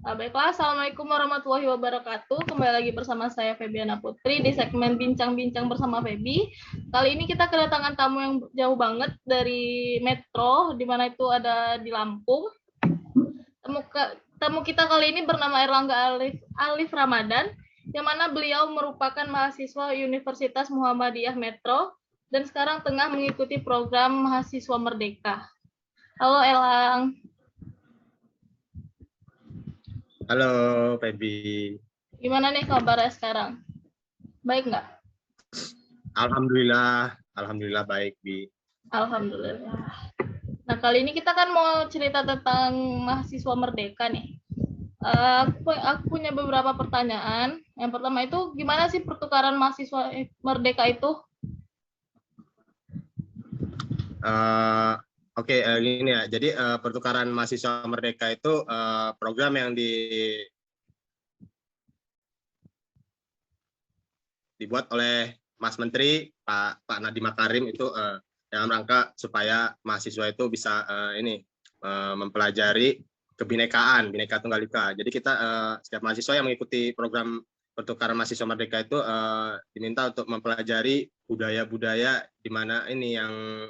Baiklah, Assalamualaikum warahmatullahi wabarakatuh. Kembali lagi bersama saya Febiana Putri di segmen Bincang-Bincang bersama Febi. Kali ini kita kedatangan tamu yang jauh banget dari Metro, di mana itu ada di Lampung. Tamu kita kali ini bernama Erlangga Alif Ramadan, yang mana beliau merupakan mahasiswa Universitas Muhammadiyah Metro dan sekarang tengah mengikuti program Mahasiswa Merdeka. Halo Elang. Halo Febi. Gimana nih kabarnya sekarang? Baik nggak? Alhamdulillah baik, Bi. Alhamdulillah. Nah, kali ini kita kan mau cerita tentang mahasiswa merdeka nih. Aku punya beberapa pertanyaan. Yang pertama itu, gimana sih pertukaran mahasiswa merdeka itu? Oke, gini ya. Jadi pertukaran mahasiswa merdeka itu program yang dibuat oleh Mas Menteri Pak Nadiem Makarim itu dalam rangka supaya mahasiswa itu bisa mempelajari kebinekaan, Bhinneka Tunggal Ika. Jadi kita setiap mahasiswa yang mengikuti program pertukaran mahasiswa merdeka itu diminta untuk mempelajari budaya-budaya di mana ini yang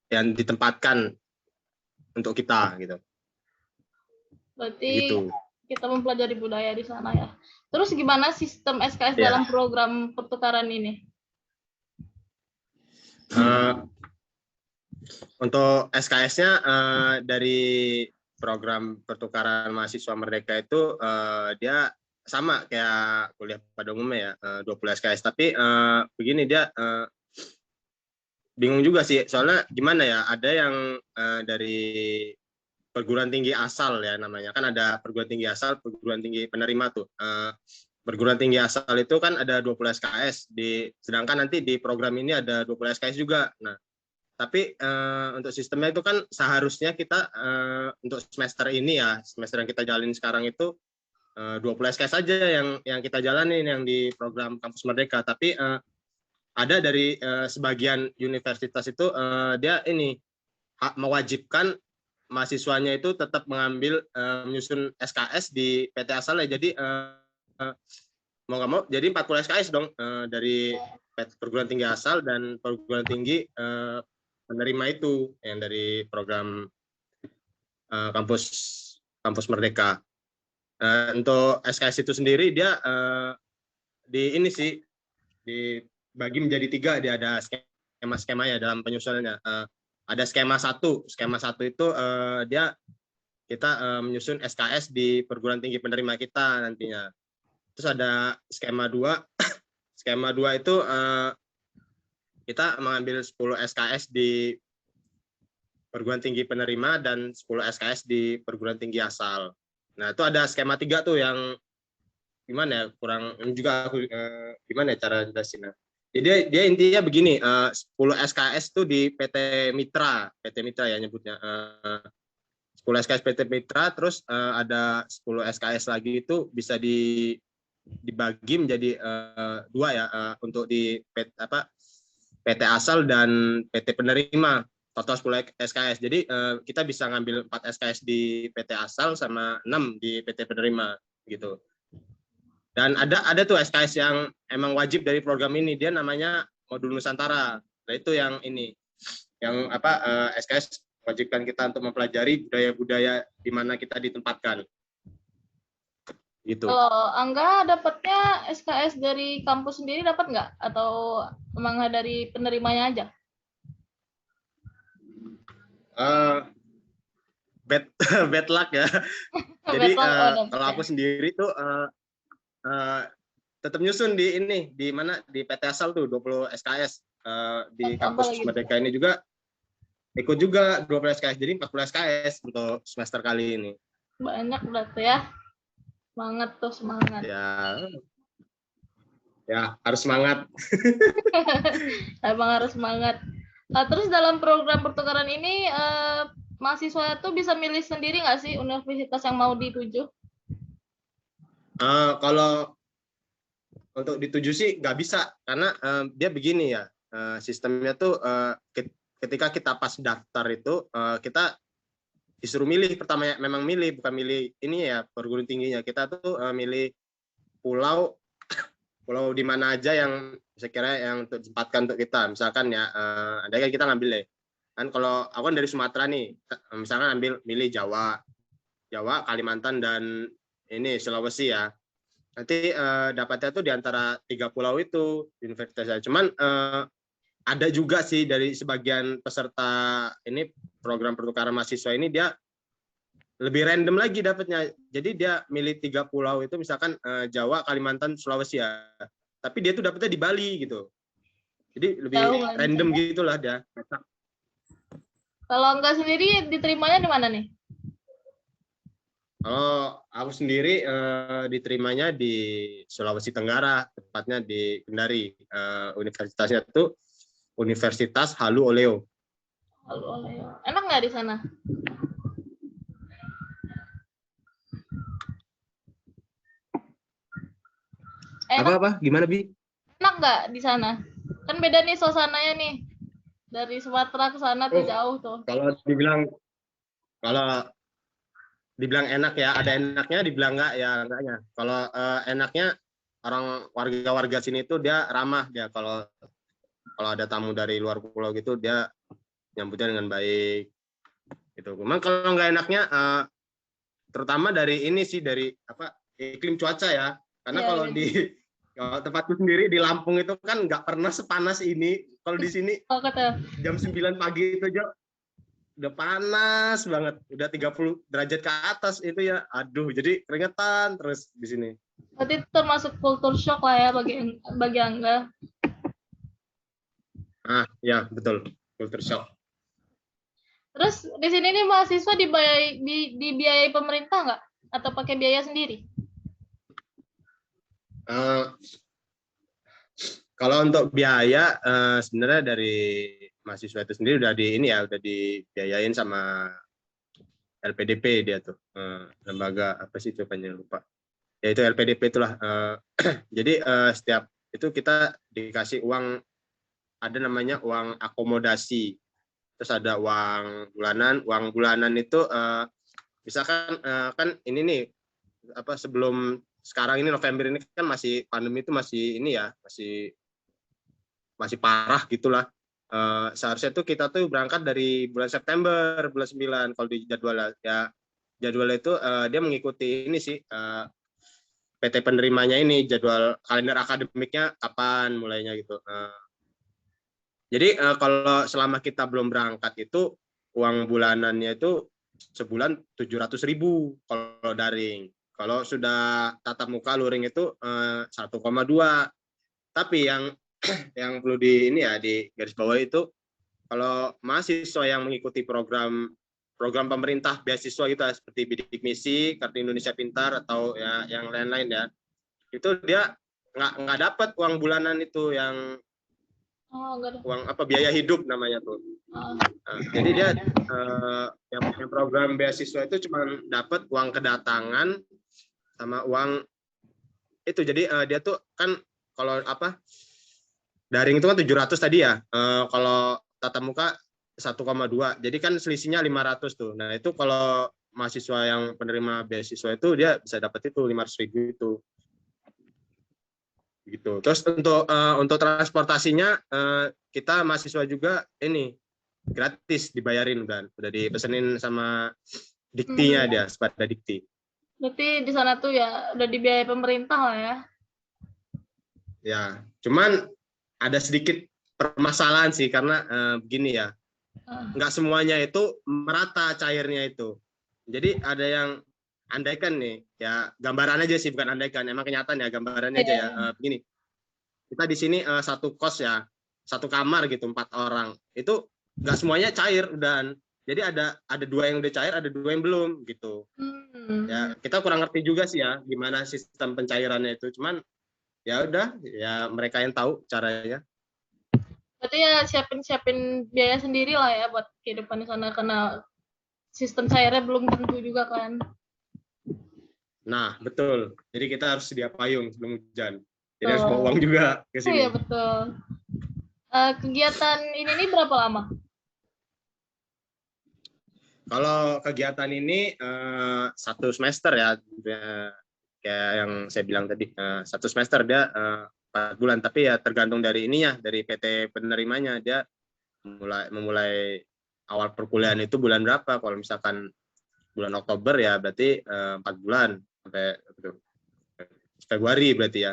ditempatkan untuk kita gitu. Berarti gitu. Kita mempelajari budaya di sana ya. Terus gimana sistem SKS dalam program pertukaran ini? Untuk SKS-nya dari program pertukaran mahasiswa merdeka itu dia sama kayak kuliah pada umumnya ya, 20 SKS. Tapi begini, dia bingung juga sih, soalnya gimana ya, ada yang dari perguruan tinggi asal ya namanya, kan ada perguruan tinggi asal, perguruan tinggi penerima tuh. Perguruan tinggi asal itu kan ada 20 SKS, sedangkan nanti di program ini ada 20 SKS juga. Nah, tapi untuk sistemnya itu kan seharusnya kita untuk semester ini ya, semester yang kita jalani sekarang itu 20 SKS saja yang kita jalani yang di program Kampus Merdeka. Tapi ada dari sebagian universitas itu dia ini mewajibkan mahasiswanya itu tetap mengambil menyusun SKS di PT asalnya. Jadi mau nggak mau jadi 40 SKS dong, dari perguruan tinggi asal dan perguruan tinggi penerima itu yang dari program kampus Merdeka. Untuk SKS itu sendiri dia dibagi menjadi 3. Dia ada skema ya dalam penyusunannya. Ada skema 1 itu kita menyusun SKS di perguruan tinggi penerima kita nantinya. Terus ada skema 2. Skema 2 itu kita mengambil 10 SKS di perguruan tinggi penerima dan 10 SKS di perguruan tinggi asal. Nah, itu ada skema 3 tuh yang gimana ya, kurang juga aku gimana ya cara jelasinnya. Jadi dia intinya begini, 10 SKS tuh di PT Mitra ya nyebutnya. 10 SKS PT Mitra, terus ada 10 SKS lagi itu bisa dibagi menjadi 2 ya, untuk di PT asal dan PT penerima, total 10 SKS. Jadi kita bisa ngambil 4 SKS di PT asal sama 6 di PT penerima gitu. Dan ada tuh SKS yang emang wajib dari program ini, dia namanya Modul Nusantara. Nah, itu yang SKS wajibkan kita untuk mempelajari budaya-budaya di mana kita ditempatkan. Gitu. Angga dapatnya SKS dari kampus sendiri dapat nggak? Atau emang dari penerimanya aja? Bad luck ya. Jadi kalau aku sendiri tuh tetap nyusun di mana di PT asal tuh 20 SKS, di kampus Merdeka ini juga ikut juga 20 SKS, jadi 40 SKS untuk semester kali ini. Banyak berarti ya. Semangat. Ya harus semangat. Emang harus semangat. Nah, terus dalam program pertukaran ini mahasiswa itu bisa milih sendiri nggak sih universitas yang mau dituju? Kalau untuk dituju sih nggak bisa, karena dia begini ya, sistemnya tuh ketika kita pas daftar itu kita disuruh milih pertama, memang milih, bukan milih ini ya perguruan tingginya. Kita tuh milih pulau pulau di mana aja yang saya kira yang ditempatkan untuk kita. Misalkan ya, ada kan kita ngambil ya. Kan kalau aku kan dari Sumatera nih, misalkan milih Jawa, Kalimantan dan ini Sulawesi ya. Nanti dapatnya tuh di antara 3 pulau itu universitasnya. Cuman ada juga sih dari sebagian peserta ini program pertukaran mahasiswa ini dia lebih random lagi dapatnya. Jadi dia milih 3 pulau itu misalkan Jawa, Kalimantan, Sulawesi ya. Tapi dia tuh dapatnya di Bali gitu. Jadi lebih random gitulah dia. Kalau enggak sendiri diterimanya di mana nih? Kalau aku sendiri diterimanya di Sulawesi Tenggara, tepatnya di Kendari. Universitasnya itu Universitas Halu Oleo. Halu Oleo. Enak nggak di sana? Apa? Gimana, Bi? Enak nggak di sana? Kan beda nih suasananya nih. Dari Sumatera ke sana tuh jauh tuh. Kalau dibilang enak ya, ada enaknya, dibilang enggak ya enggaknya. Kalau enaknya orang warga sini tuh dia ramah dia, kalau ada tamu dari luar pulau gitu dia nyambutnya dengan baik gitu. Memang kalau nggak enaknya terutama dari ini sih, dari iklim cuaca ya. Karena kalau di tempatku sendiri di Lampung itu kan nggak pernah sepanas ini. Kalau di sini jam 9 pagi itu aja udah panas banget, udah 30 derajat ke atas itu ya. Aduh, jadi keringetan terus di sini. Berarti termasuk culture shock lah ya bagi Angga. Ya betul, culture shock. Terus di sini nih mahasiswa dibiayai pemerintah nggak? Atau pakai biaya sendiri? Kalau untuk biaya sebenarnya dari mahasiswa itu sendiri udah dibiayain sama LPDP dia tuh, lembaga apa sih cobanya lupa. Ya itu LPDP itulah. Jadi setiap itu kita dikasih uang, ada namanya uang akomodasi. Terus ada uang bulanan. Uang bulanan itu misalkan kan ini nih sebelum sekarang ini November ini kan masih pandemi itu masih ini ya, masih parah gitulah. Seharusnya tuh kita tuh berangkat dari bulan September, bulan 9 kalau di jadwal ya. Jadwal itu dia mengikuti ini sih, PT penerimanya ini, jadwal kalender akademiknya kapan mulainya gitu. Jadi kalau selama kita belum berangkat itu uang bulanannya itu sebulan 700.000 kalau daring. Kalau sudah tatap muka luring itu 1,2. Tapi yang perlu di garis bawah itu, kalau mahasiswa yang mengikuti program pemerintah beasiswa gitu seperti Bidik Misi, Kartu Indonesia Pintar atau ya yang lain-lain ya, itu dia nggak dapat uang bulanan itu yang uang biaya hidup namanya tuh. Jadi dia yang program beasiswa itu cuma dapat uang kedatangan sama uang itu. Jadi dia tuh kan kalau daring itu kan 700 tadi ya. Kalau tatap muka 1,2. Jadi kan selisihnya 500 tuh. Nah, itu kalau mahasiswa yang penerima beasiswa itu dia bisa dapat itu 500.000 itu. Gitu. Terus untuk transportasinya kita mahasiswa juga ini gratis dibayarin, udah dipesenin sama diktinya dia, pada dikti. Berarti di sana tuh ya udah dibiayai pemerintah lah ya. Ya, cuman ada sedikit permasalahan sih karena begini ya, nggak semuanya itu merata cairnya itu. Jadi ada yang andaikan nih, ya gambaran aja sih, bukan andaikan, emang kenyataan ya, gambarannya aja ya. Begini, kita di sini satu kos ya, satu kamar gitu, 4 orang. Itu nggak semuanya cair dan jadi ada 2 yang udah cair, ada 2 yang belum gitu. Ya kita kurang ngerti juga sih ya gimana sistem pencairannya itu. Cuman ya udah, ya mereka yang tahu caranya. Berarti ya siapin biaya sendiri lah ya buat kehidupan di sana, karena sistem cairnya belum tentu juga kan. Nah, betul. Jadi kita harus sedia payung sebelum hujan. Jadi harus bawa uang juga ke sini. Iya, betul. Kegiatan ini berapa lama? Kalau kegiatan ini satu semester ya, kayak yang saya bilang tadi, satu semester dia 4 bulan, tapi ya tergantung dari ininya, dari PT penerimanya, dia memulai awal perkuliahan itu bulan berapa. Kalau misalkan bulan Oktober ya berarti 4 bulan sampai Februari berarti ya,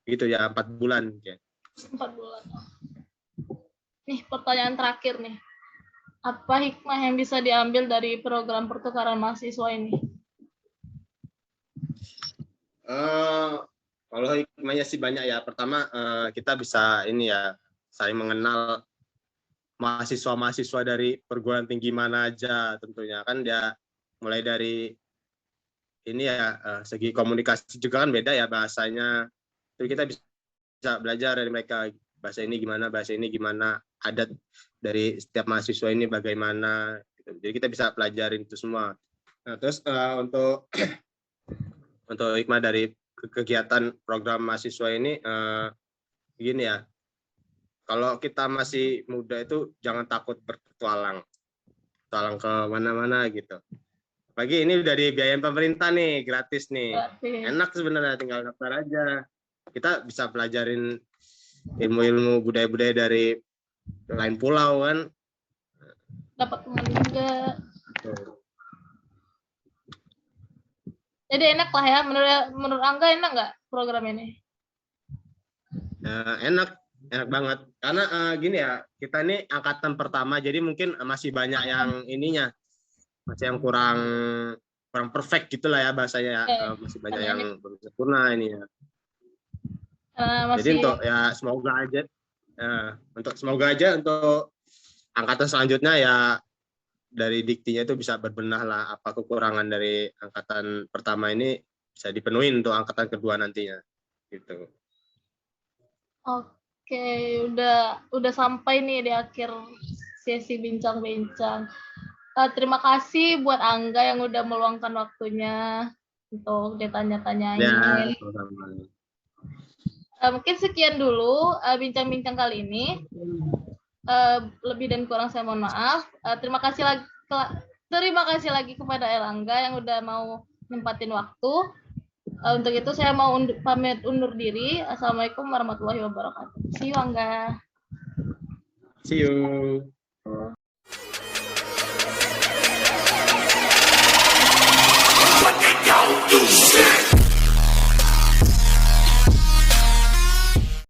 gitu ya, 4 bulan. 4 bulan. Nih pertanyaan terakhir nih. Apa hikmah yang bisa diambil dari program pertukaran mahasiswa ini? Kalau hikmahnya sih banyak ya. Pertama, kita bisa ini ya, saling mengenal mahasiswa-mahasiswa dari perguruan tinggi mana aja tentunya. Kan dia mulai dari ini ya, segi komunikasi juga kan beda ya bahasanya. Jadi kita bisa belajar dari mereka, bahasa ini gimana, adat dari setiap mahasiswa ini bagaimana. Jadi kita bisa pelajarin itu semua. Nah, terus untuk hikmah dari kegiatan program mahasiswa ini, gini ya, kalau kita masih muda itu jangan takut berpetualang ke mana-mana gitu. Pagi ini udah dibiayain pemerintah nih, gratis nih. Enak sebenarnya, tinggal daftar aja. Kita bisa pelajarin ilmu-ilmu budaya-budaya dari lain pulau kan. Dapat teman juga. Jadi enak lah ya, menurut Angga enak nggak program ini? Enak banget. Karena gini ya, kita ini angkatan pertama, jadi mungkin masih banyak yang ininya, masih yang kurang perfect gitulah ya bahasanya. Masih banyak yang belum sempurna ini ya. Jadi untuk ya semoga aja untuk angkatan selanjutnya ya dari diktinya itu bisa berbenah lah, apa kekurangan dari angkatan pertama ini bisa dipenuhi untuk angkatan kedua nantinya gitu. Oke, udah sampai nih di akhir sesi bincang-bincang. Terima kasih buat Angga yang udah meluangkan waktunya untuk ditanya-tanyain. Ya, mungkin sekian dulu bincang-bincang kali ini. Lebih dan kurang saya mohon maaf. Terima kasih lagi kepada Erlangga yang udah mau nempatin waktu. Untuk itu saya mau pamit undur diri. Assalamualaikum warahmatullahi wabarakatuh. See you, Angga. See you.